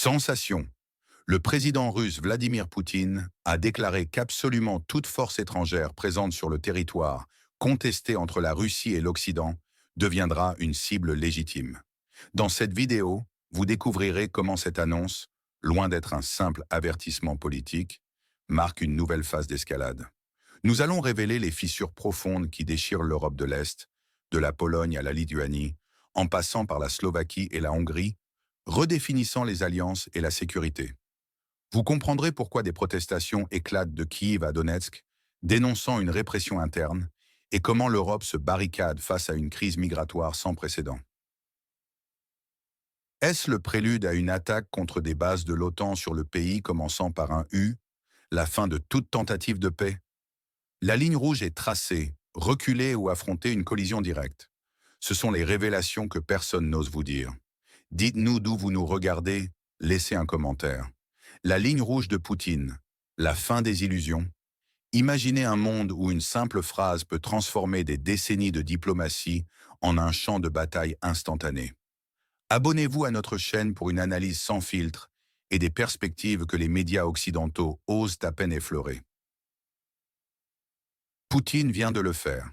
Sensation. Le président russe Vladimir Poutine a déclaré qu'absolument toute force étrangère présente sur le territoire contesté entre la Russie et l'Occident deviendra une cible légitime. Dans cette vidéo, vous découvrirez comment cette annonce, loin d'être un simple avertissement politique, marque une nouvelle phase d'escalade. Nous allons révéler les fissures profondes qui déchirent l'Europe de l'Est, de la Pologne à la Lituanie, en passant par la Slovaquie et la Hongrie, redéfinissant les alliances et la sécurité. Vous comprendrez pourquoi des protestations éclatent de Kiev à Donetsk, dénonçant une répression interne, et comment l'Europe se barricade face à une crise migratoire sans précédent. Est-ce le prélude à une attaque contre des bases de l'OTAN sur le pays commençant par un U, la fin de toute tentative de paix? La ligne rouge est tracée, reculer ou affronter une collision directe. Ce sont les révélations que personne n'ose vous dire. Dites-nous d'où vous nous regardez, laissez un commentaire. La ligne rouge de Poutine, la fin des illusions. Imaginez un monde où une simple phrase peut transformer des décennies de diplomatie en un champ de bataille instantané. Abonnez-vous à notre chaîne pour une analyse sans filtre et des perspectives que les médias occidentaux osent à peine effleurer. Poutine vient de le faire.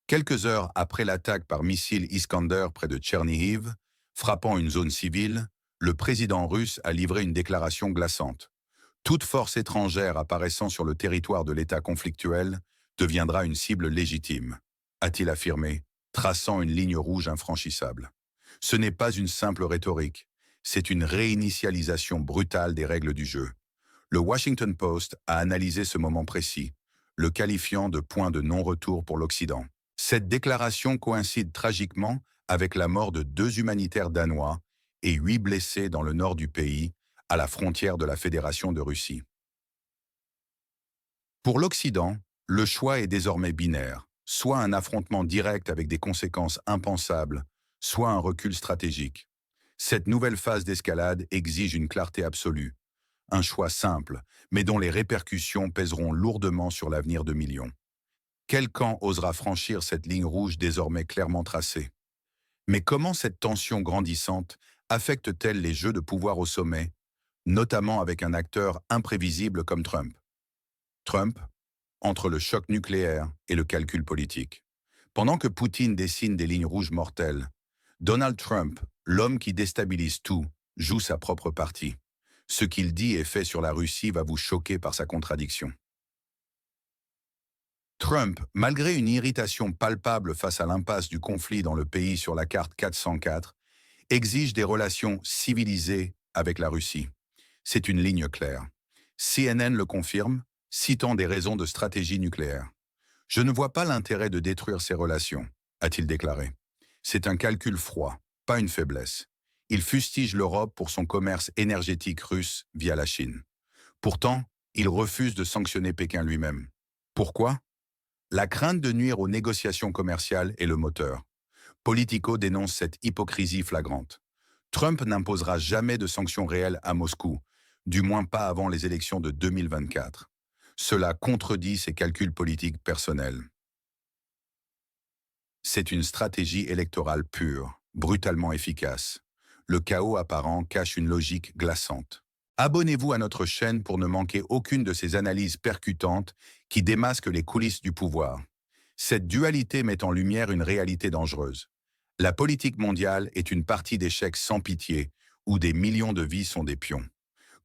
Quelques heures après l'attaque par missile Iskander près de Tchernihiv, frappant une zone civile, le président russe a livré une déclaration glaçante. Toute force étrangère apparaissant sur le territoire de l'État conflictuel deviendra une cible légitime, a-t-il affirmé, traçant une ligne rouge infranchissable. Ce n'est pas une simple rhétorique, c'est une réinitialisation brutale des règles du jeu. Le Washington Post a analysé ce moment précis, le qualifiant de point de non-retour pour l'Occident. Cette déclaration coïncide tragiquement avec la mort de 2 humanitaires danois et 8 blessés dans le nord du pays, à la frontière de la Fédération de Russie. Pour l'Occident, le choix est désormais binaire, soit un affrontement direct avec des conséquences impensables, soit un recul stratégique. Cette nouvelle phase d'escalade exige une clarté absolue, un choix simple, mais dont les répercussions pèseront lourdement sur l'avenir de millions. Quel camp osera franchir cette ligne rouge désormais clairement tracée? Mais comment cette tension grandissante affecte-t-elle les jeux de pouvoir au sommet, notamment avec un acteur imprévisible comme Trump? Trump, entre le choc nucléaire et le calcul politique. Pendant que Poutine dessine des lignes rouges mortelles, Donald Trump, l'homme qui déstabilise tout, joue sa propre partie. Ce qu'il dit et fait sur la Russie va vous choquer par sa contradiction. Trump, malgré une irritation palpable face à l'impasse du conflit dans le pays sur la carte 404, exige des relations civilisées avec la Russie. C'est une ligne claire. CNN le confirme, citant des raisons de stratégie nucléaire. Je ne vois pas l'intérêt de détruire ces relations, a-t-il déclaré. C'est un calcul froid, pas une faiblesse. Il fustige l'Europe pour son commerce énergétique russe via la Chine. Pourtant, il refuse de sanctionner Pékin lui-même. Pourquoi? La crainte de nuire aux négociations commerciales est le moteur. Politico dénonce cette hypocrisie flagrante. Trump n'imposera jamais de sanctions réelles à Moscou, du moins pas avant les élections de 2024. Cela contredit ses calculs politiques personnels. C'est une stratégie électorale pure, brutalement efficace. Le chaos apparent cache une logique glaçante. Abonnez-vous à notre chaîne pour ne manquer aucune de ces analyses percutantes qui démasquent les coulisses du pouvoir. Cette dualité met en lumière une réalité dangereuse. La politique mondiale est une partie d'échecs sans pitié, où des millions de vies sont des pions.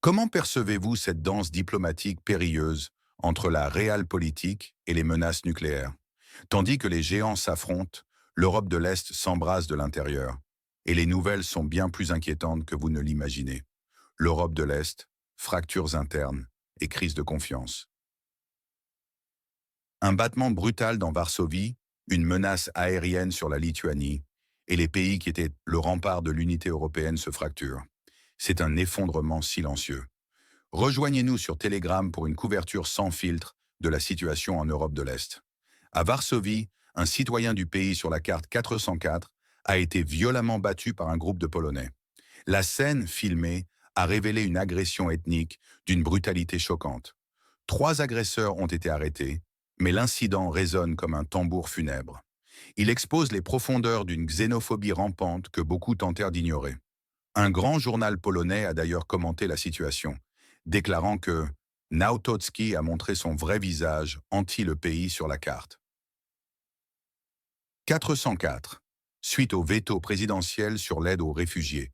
Comment percevez-vous cette danse diplomatique périlleuse entre la réelle politique et les menaces nucléaires? Tandis que les géants s'affrontent, l'Europe de l'Est s'embrase de l'intérieur. Et les nouvelles sont bien plus inquiétantes que vous ne l'imaginez. L'Europe de l'Est, fractures internes et crise de confiance. Un battement brutal dans Varsovie, une menace aérienne sur la Lituanie, et les pays qui étaient le rempart de l'unité européenne se fracturent. C'est un effondrement silencieux. Rejoignez-nous sur Telegram pour une couverture sans filtre de la situation en Europe de l'Est. À Varsovie, un citoyen du pays sur la carte 404 a été violemment battu par un groupe de Polonais. La scène, filmée, a révélé une agression ethnique d'une brutalité choquante. 3 agresseurs ont été arrêtés, mais l'incident résonne comme un tambour funèbre. Il expose les profondeurs d'une xénophobie rampante que beaucoup tentèrent d'ignorer. Un grand journal polonais a d'ailleurs commenté la situation, déclarant que Nautocki a montré son vrai visage anti le pays sur la carte. 404. Suite au veto présidentiel sur l'aide aux réfugiés.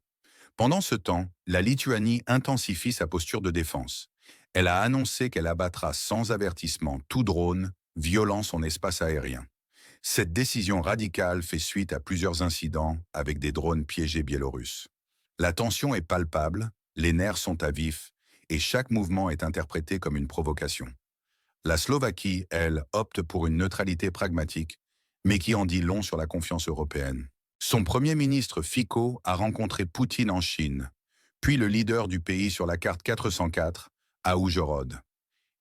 Pendant ce temps, la Lituanie intensifie sa posture de défense. Elle a annoncé qu'elle abattra sans avertissement tout drone violant son espace aérien. Cette décision radicale fait suite à plusieurs incidents avec des drones piégés biélorusses. La tension est palpable, les nerfs sont à vif, et chaque mouvement est interprété comme une provocation. La Slovaquie, elle, opte pour une neutralité pragmatique, mais qui en dit long sur la confiance européenne. Son premier ministre Fico a rencontré Poutine en Chine, puis le leader du pays sur la carte 404, à Užhorod.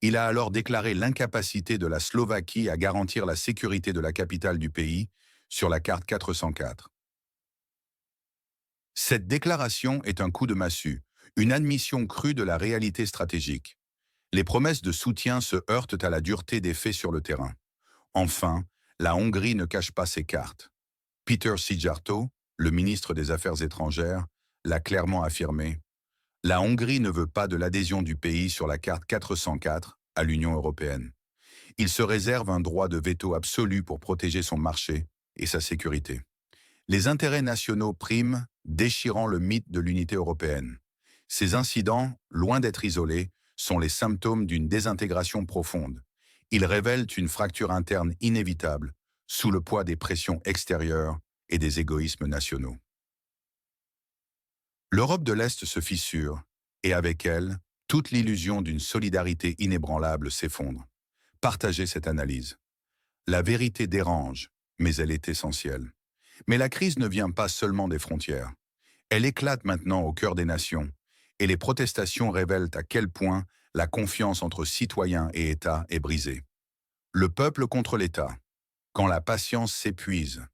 Il a alors déclaré l'incapacité de la Slovaquie à garantir la sécurité de la capitale du pays sur la carte 404. Cette déclaration est un coup de massue, une admission crue de la réalité stratégique. Les promesses de soutien se heurtent à la dureté des faits sur le terrain. Enfin, la Hongrie ne cache pas ses cartes. Peter Szijjártó, le ministre des Affaires étrangères, l'a clairement affirmé. La Hongrie ne veut pas de l'adhésion du pays sur la carte 404 à l'Union européenne. Il se réserve un droit de veto absolu pour protéger son marché et sa sécurité. Les intérêts nationaux priment, déchirant le mythe de l'unité européenne. Ces incidents, loin d'être isolés, sont les symptômes d'une désintégration profonde. Ils révèlent une fracture interne inévitable, sous le poids des pressions extérieures et des égoïsmes nationaux. L'Europe de l'Est se fissure, et avec elle, toute l'illusion d'une solidarité inébranlable s'effondre. Partagez cette analyse. La vérité dérange, mais elle est essentielle. Mais la crise ne vient pas seulement des frontières. Elle éclate maintenant au cœur des nations, et les protestations révèlent à quel point la confiance entre citoyens et États est brisée. Le peuple contre l'État. Quand la patience s'épuise.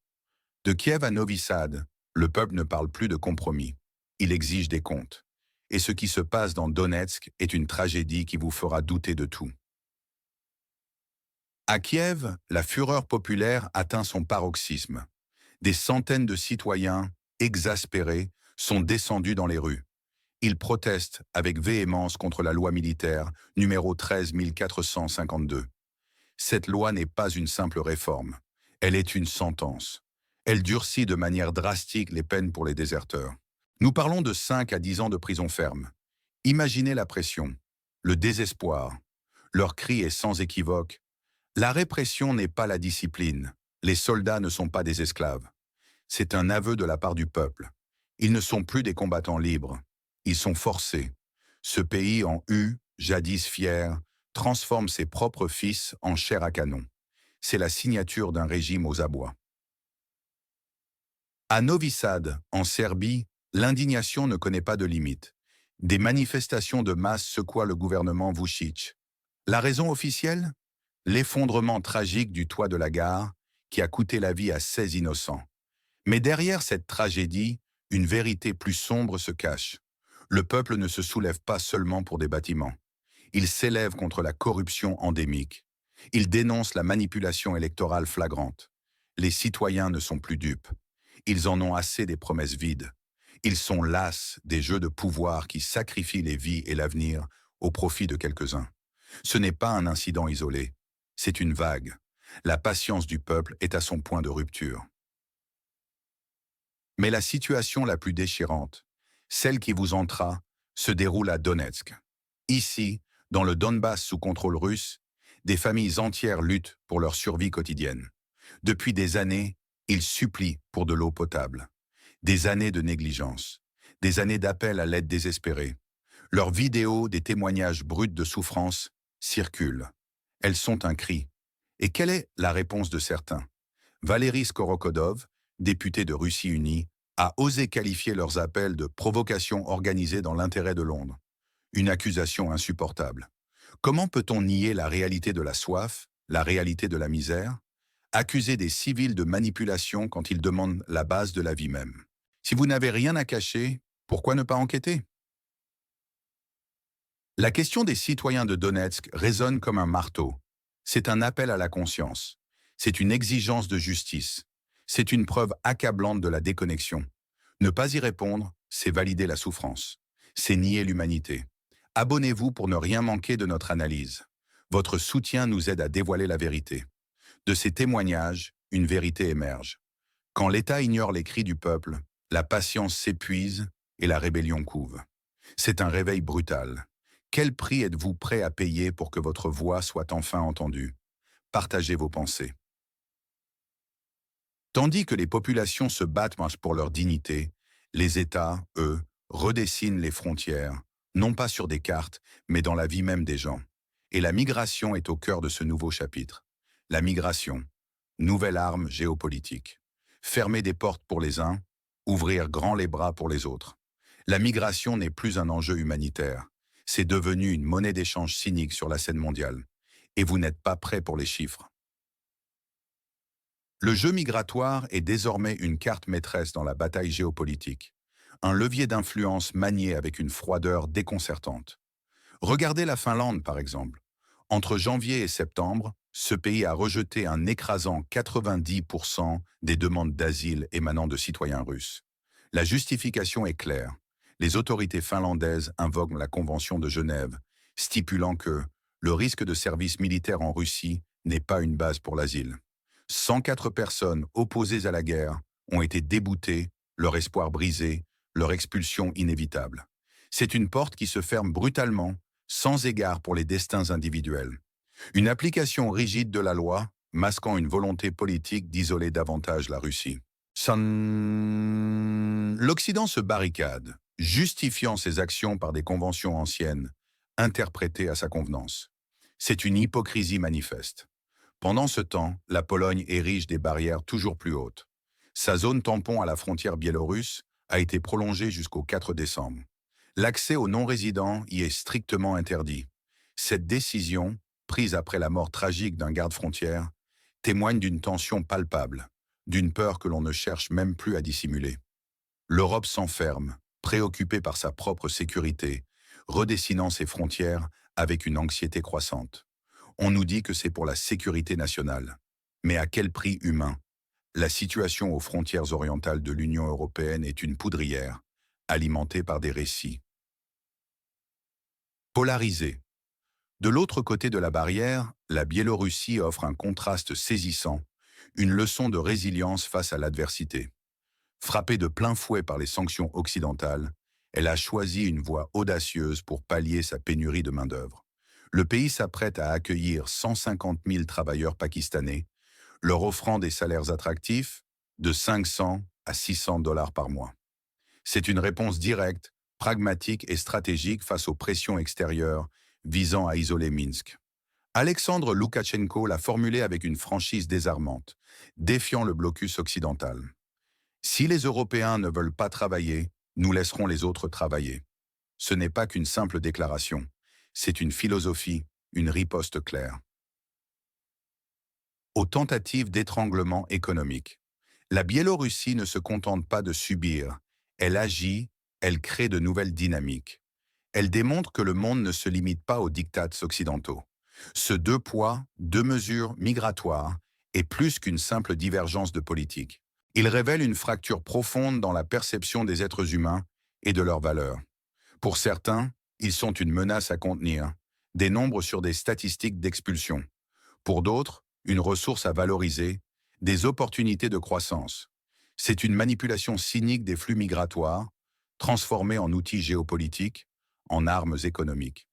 De Kiev à Novi Sad, le peuple ne parle plus de compromis. Il exige des comptes. Et ce qui se passe dans Donetsk est une tragédie qui vous fera douter de tout. À Kiev, la fureur populaire atteint son paroxysme. Des centaines de citoyens, exaspérés, sont descendus dans les rues. Ils protestent avec véhémence contre la loi militaire numéro 13452. Cette loi n'est pas une simple réforme. Elle est une sentence. Elle durcit de manière drastique les peines pour les déserteurs. Nous parlons de 5 à 10 ans de prison ferme. Imaginez la pression, le désespoir. Leur cri est sans équivoque. La répression n'est pas la discipline. Les soldats ne sont pas des esclaves. C'est un aveu de la part du peuple. Ils ne sont plus des combattants libres. Ils sont forcés. Ce pays en jadis fier, transforme ses propres fils en chair à canon. C'est la signature d'un régime aux abois. À Novi Sad, en Serbie, l'indignation ne connaît pas de limite. Des manifestations de masse secouent le gouvernement Vučić. La raison officielle? L'effondrement tragique du toit de la gare qui a coûté la vie à 16 innocents. Mais derrière cette tragédie, une vérité plus sombre se cache. Le peuple ne se soulève pas seulement pour des bâtiments. Il s'élève contre la corruption endémique. Il dénonce la manipulation électorale flagrante. Les citoyens ne sont plus dupes. Ils en ont assez des promesses vides. Ils sont las des jeux de pouvoir qui sacrifient les vies et l'avenir au profit de quelques-uns. Ce n'est pas un incident isolé. C'est une vague. La patience du peuple est à son point de rupture. Mais la situation la plus déchirante, celle qui vous entra, se déroule à Donetsk. Ici, dans le Donbass sous contrôle russe, des familles entières luttent pour leur survie quotidienne. Depuis des années, ils supplient pour de l'eau potable. Des années de négligence, des années d'appel à l'aide désespérée. Leurs vidéos, des témoignages bruts de souffrance, circulent. Elles sont un cri. Et quelle est la réponse de certains? Valéry Skorokodov, député de Russie unie, a osé qualifier leurs appels de provocation organisée dans l'intérêt de Londres. Une accusation insupportable. Comment peut-on nier la réalité de la soif, la réalité de la misère? Accuser des civils de manipulation quand ils demandent la base de la vie même. Si vous n'avez rien à cacher, pourquoi ne pas enquêter? La question des citoyens de Donetsk résonne comme un marteau. C'est un appel à la conscience. C'est une exigence de justice. C'est une preuve accablante de la déconnexion. Ne pas y répondre, c'est valider la souffrance. C'est nier l'humanité. Abonnez-vous pour ne rien manquer de notre analyse. Votre soutien nous aide à dévoiler la vérité. De ces témoignages, une vérité émerge. Quand l'État ignore les cris du peuple, la patience s'épuise et la rébellion couve. C'est un réveil brutal. Quel prix êtes-vous prêt à payer pour que votre voix soit enfin entendue? Partagez vos pensées. Tandis que les populations se battent pour leur dignité, les États, eux, redessinent les frontières, non pas sur des cartes, mais dans la vie même des gens. Et la migration est au cœur de ce nouveau chapitre. La migration, nouvelle arme géopolitique. Fermer des portes pour les uns, ouvrir grand les bras pour les autres. La migration n'est plus un enjeu humanitaire. C'est devenu une monnaie d'échange cynique sur la scène mondiale. Et vous n'êtes pas prêts pour les chiffres. Le jeu migratoire est désormais une carte maîtresse dans la bataille géopolitique. Un levier d'influence manié avec une froideur déconcertante. Regardez la Finlande, par exemple. Entre janvier et septembre, ce pays a rejeté un écrasant 90% des demandes d'asile émanant de citoyens russes. La justification est claire. Les autorités finlandaises invoquent la Convention de Genève, stipulant que le risque de service militaire en Russie n'est pas une base pour l'asile. 104 personnes opposées à la guerre ont été déboutées, leur espoir brisé, leur expulsion inévitable. C'est une porte qui se ferme brutalement, sans égard pour les destins individuels. Une application rigide de la loi, masquant une volonté politique d'isoler davantage la Russie. L'Occident se barricade, justifiant ses actions par des conventions anciennes, interprétées à sa convenance. C'est une hypocrisie manifeste. Pendant ce temps, la Pologne érige des barrières toujours plus hautes. Sa zone tampon à la frontière biélorusse a été prolongée jusqu'au 4 décembre. L'accès aux non-résidents y est strictement interdit. Cette décision, prise après la mort tragique d'un garde-frontière, témoigne d'une tension palpable, d'une peur que l'on ne cherche même plus à dissimuler. L'Europe s'enferme, préoccupée par sa propre sécurité, redessinant ses frontières avec une anxiété croissante. On nous dit que c'est pour la sécurité nationale. Mais à quel prix humain? La situation aux frontières orientales de l'Union européenne est une poudrière, alimentée par des récits. Polarisé. De l'autre côté de la barrière, la Biélorussie offre un contraste saisissant, une leçon de résilience face à l'adversité. Frappée de plein fouet par les sanctions occidentales, elle a choisi une voie audacieuse pour pallier sa pénurie de main-d'œuvre. Le pays s'apprête à accueillir 150 000 travailleurs pakistanais, leur offrant des salaires attractifs de 500 à 600 dollars par mois. C'est une réponse directe, pragmatique et stratégique face aux pressions extérieures visant à isoler Minsk. Alexandre Loukachenko l'a formulé avec une franchise désarmante, défiant le blocus occidental. Si les Européens ne veulent pas travailler, nous laisserons les autres travailler. Ce n'est pas qu'une simple déclaration. C'est une philosophie, une riposte claire. Aux tentatives d'étranglement économique. La Biélorussie ne se contente pas de subir, elle agit, elle crée de nouvelles dynamiques. Elle démontre que le monde ne se limite pas aux diktats occidentaux. Ce deux poids, deux mesures migratoires est plus qu'une simple divergence de politique. Il révèle une fracture profonde dans la perception des êtres humains et de leurs valeurs. Pour certains, ils sont une menace à contenir, des nombres sur des statistiques d'expulsion. Pour d'autres, une ressource à valoriser, des opportunités de croissance. C'est une manipulation cynique des flux migratoires, transformée en outils géopolitiques, en armes économiques.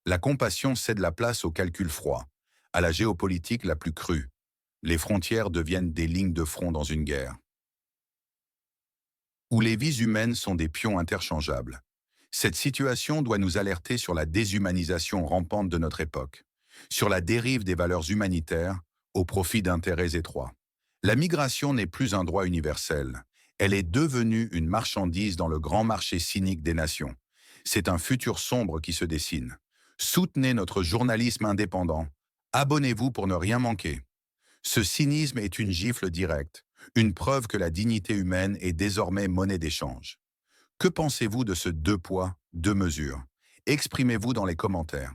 La compassion cède la place au calcul froid, à la géopolitique la plus crue. Les frontières deviennent des lignes de front dans une guerre. Où les vies humaines sont des pions interchangeables. Cette situation doit nous alerter sur la déshumanisation rampante de notre époque, sur la dérive des valeurs humanitaires au profit d'intérêts étroits. La migration n'est plus un droit universel, elle est devenue une marchandise dans le grand marché cynique des nations. C'est un futur sombre qui se dessine. Soutenez notre journalisme indépendant. Abonnez-vous pour ne rien manquer. Ce cynisme est une gifle directe, une preuve que la dignité humaine est désormais monnaie d'échange. Que pensez-vous de ce deux poids, deux mesures? Exprimez-vous dans les commentaires.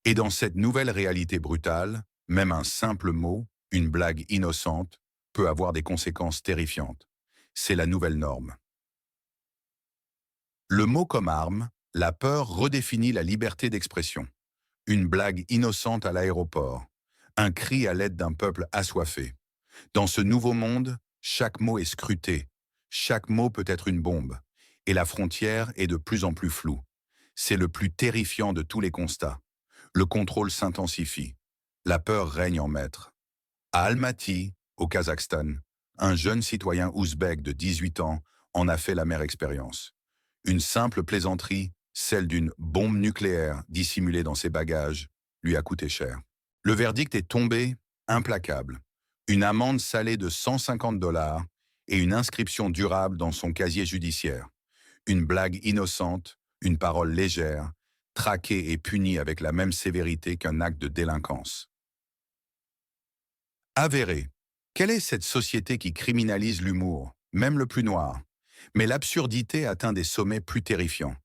Et dans cette nouvelle réalité brutale, même un simple mot, une blague innocente, peut avoir des conséquences terrifiantes. C'est la nouvelle norme. Le mot comme arme, la peur redéfinit la liberté d'expression. Une blague innocente à l'aéroport, un cri à l'aide d'un peuple assoiffé. Dans ce nouveau monde, chaque mot est scruté, chaque mot peut être une bombe, et la frontière est de plus en plus floue. C'est le plus terrifiant de tous les constats. Le contrôle s'intensifie. La peur règne en maître. À Almaty, au Kazakhstan, un jeune citoyen ouzbek de 18 ans en a fait la mère expérience. Une simple plaisanterie, celle d'une bombe nucléaire dissimulée dans ses bagages, lui a coûté cher. Le verdict est tombé, implacable. Une amende salée de 150 dollars et une inscription durable dans son casier judiciaire. Une blague innocente, une parole légère, traquée et punie avec la même sévérité qu'un acte de délinquance. Avéré. Quelle est cette société qui criminalise l'humour, même le plus noir? Mais l'absurdité atteint des sommets plus terrifiants.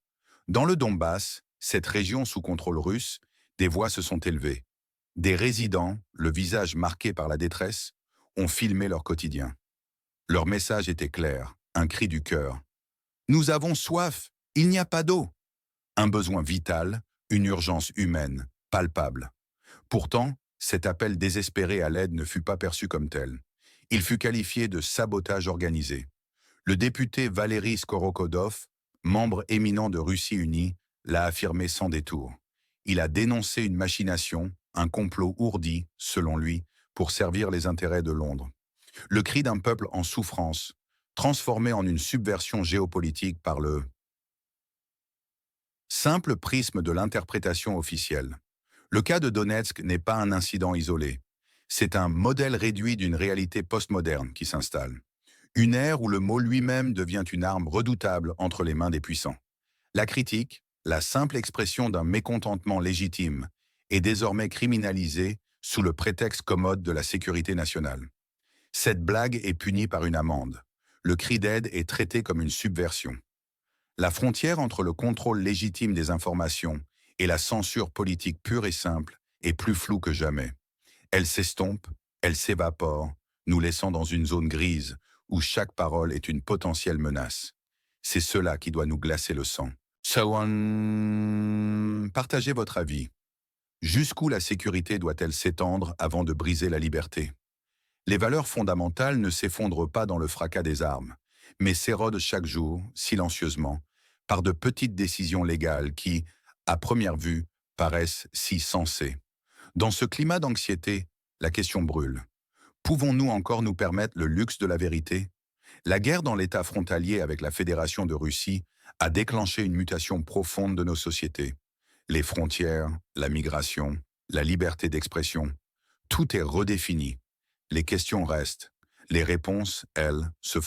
Dans le Donbass, cette région sous contrôle russe, des voix se sont élevées. Des résidents, le visage marqué par la détresse, ont filmé leur quotidien. Leur message était clair, un cri du cœur. Nous avons soif, il n'y a pas d'eau. Un besoin vital, une urgence humaine, palpable. Pourtant, cet appel désespéré à l'aide ne fut pas perçu comme tel. Il fut qualifié de sabotage organisé. Le député Valéry Skorokodov, membre éminent de Russie Unie, l'a affirmé sans détour. Il a dénoncé une machination, un complot ourdi, selon lui, pour servir les intérêts de Londres. Le cri d'un peuple en souffrance, transformé en une subversion géopolitique par le simple prisme de l'interprétation officielle. Le cas de Donetsk n'est pas un incident isolé. C'est un modèle réduit d'une réalité postmoderne qui s'installe. Une ère où le mot lui-même devient une arme redoutable entre les mains des puissants. La critique, la simple expression d'un mécontentement légitime, est désormais criminalisée sous le prétexte commode de la sécurité nationale. Cette blague est punie par une amende. Le cri d'aide est traité comme une subversion. La frontière entre le contrôle légitime des informations et la censure politique pure et simple est plus floue que jamais. Elle s'estompe, elle s'évapore, nous laissant dans une zone grise où chaque parole est une potentielle menace. C'est cela qui doit nous glacer le sang. Partagez votre avis. Jusqu'où la sécurité doit-elle s'étendre avant de briser la liberté? Les valeurs fondamentales ne s'effondrent pas dans le fracas des armes, mais s'érodent chaque jour, silencieusement, par de petites décisions légales qui, à première vue, paraissent si sensées. Dans ce climat d'anxiété, la question brûle. Pouvons-nous encore nous permettre le luxe de la vérité? La guerre dans l'État frontalier avec la Fédération de Russie a déclenché une mutation profonde de nos sociétés. Les frontières, la migration, la liberté d'expression, tout est redéfini. Les questions restent. Les réponses, elles, se